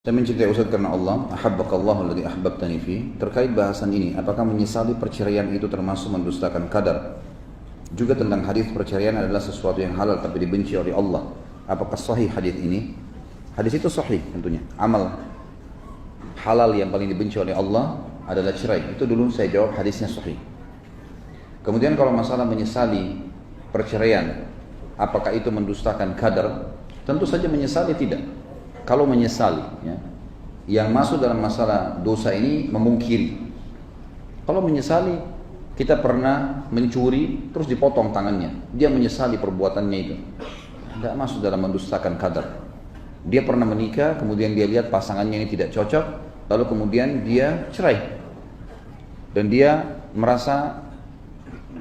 Saya mencintai Ustaz karena Allah, ahabbakallahu alladhi ahbabtani fi. Terkait bahasan ini, apakah menyesali perceraian itu termasuk mendustakan qadar? Juga tentang hadis perceraian adalah sesuatu yang halal tapi dibenci oleh Allah. Apakah sahih hadis ini? Hadis itu sahih tentunya. Amal halal yang paling dibenci oleh Allah adalah cerai. Itu dulu saya jawab hadisnya sahih. Kemudian kalau masalah menyesali perceraian, apakah itu mendustakan qadar? Tentu saja menyesali tidak. Kalau menyesali, ya, yang masuk dalam masalah dosa ini memungkiri. Kalau menyesali, kita pernah mencuri terus dipotong tangannya, dia menyesali perbuatannya itu, tidak masuk dalam mendustakan qadar. Dia pernah menikah, kemudian dia lihat pasangannya ini tidak cocok, lalu kemudian dia cerai, dan dia merasa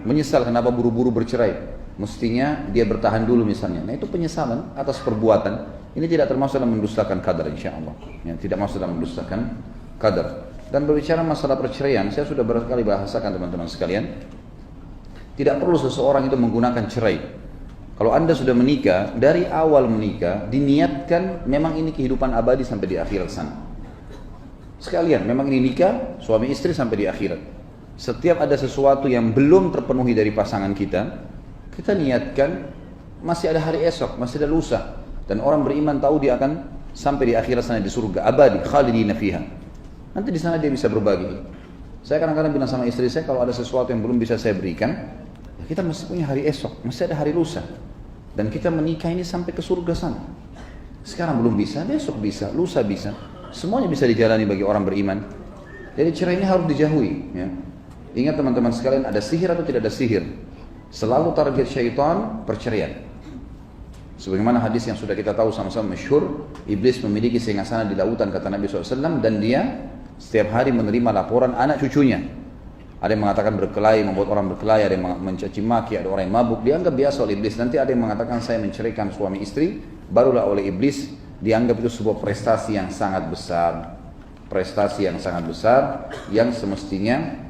menyesal kenapa buru-buru bercerai. Mestinya dia bertahan dulu misalnya. Nah itu penyesalan atas perbuatan. Ini tidak termasuk dalam mendustakan qadar, insya Allah. Ya, tidak masuk dalam mendustakan qadar. Dan berbicara masalah perceraian, saya sudah berkali bahasakan teman-teman sekalian. Tidak perlu seseorang itu menggunakan cerai. Kalau anda sudah menikah, dari awal menikah diniatkan memang ini kehidupan abadi sampai di akhirat sana. Sekalian, memang ini nikah suami istri sampai di akhirat. Setiap ada sesuatu yang belum terpenuhi dari pasangan kita niatkan masih ada hari esok, masih ada lusa. Dan orang beriman tahu dia akan sampai di akhirat sana di surga abadi, khalidina fiha. Nanti di sana dia bisa berbagi. Saya kadang-kadang bilang sama istri saya, kalau ada sesuatu yang belum bisa saya berikan, ya kita masih punya hari esok, masih ada hari lusa. Dan kita menikah ini sampai ke surga sana. Sekarang belum bisa, besok bisa, lusa bisa. Semuanya bisa dijalani bagi orang beriman. Jadi cerai ini harus dijauhi. Ya. Ingat teman-teman sekalian, ada sihir atau tidak ada sihir? Selalu target syaitan perceraian. Sebagaimana hadis yang sudah kita tahu sama-sama masyhur, iblis memiliki singgasana di lautan kata Nabi SAW, dan dia setiap hari menerima laporan anak cucunya. Ada yang mengatakan berkelahi, membuat orang berkelahi, ada yang mencaci maki, ada orang yang mabuk, dianggap biasa oleh iblis. Nanti ada yang mengatakan saya menceraikan suami istri, barulah oleh iblis dianggap itu sebuah prestasi yang sangat besar. Prestasi yang sangat besar yang semestinya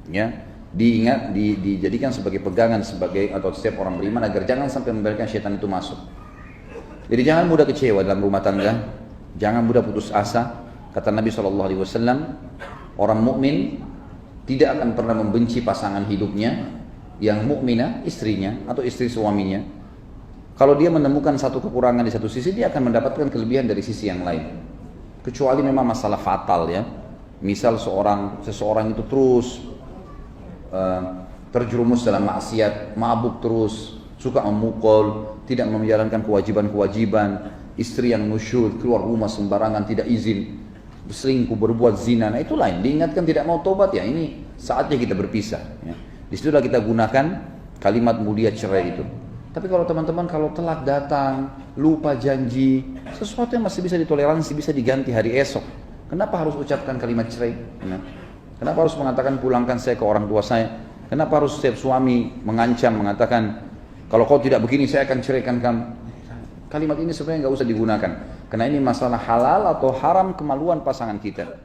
ya dijadikan sebagai pegangan sebagai atau setiap orang beriman agar jangan sampai membiarkan syaitan itu masuk. Jadi jangan mudah kecewa dalam rumah tangga, jangan mudah putus asa. Kata Nabi SAW, orang mukmin tidak akan pernah membenci pasangan hidupnya yang mukminah, istrinya atau istri suaminya. Kalau dia menemukan satu kekurangan di satu sisi, dia akan mendapatkan kelebihan dari sisi yang lain. Kecuali memang masalah fatal ya. Misal seseorang itu terus terjerumus dalam maksiat, mabuk terus, suka memukul, tidak menjalankan kewajiban-kewajiban, istri yang nusyud, keluar rumah sembarangan, tidak izin, berselingkuh, berbuat zina, nah itu lain. Diingatkan tidak mau tobat, ya ini saatnya kita berpisah. Ya. Disitulah kita gunakan kalimat mulia cerai itu. Tapi kalau teman-teman kalau telat datang, lupa janji, sesuatu yang masih bisa ditoleransi, bisa diganti hari esok. Kenapa harus ucapkan kalimat cerai? Ya. Kenapa harus mengatakan pulangkan saya ke orang tua saya? Kenapa harus setiap suami mengancam, mengatakan kalau kau tidak begini saya akan ceraikan kamu? Kalimat ini sebenarnya nggak usah digunakan. Karena ini masalah halal atau haram kemaluan pasangan kita.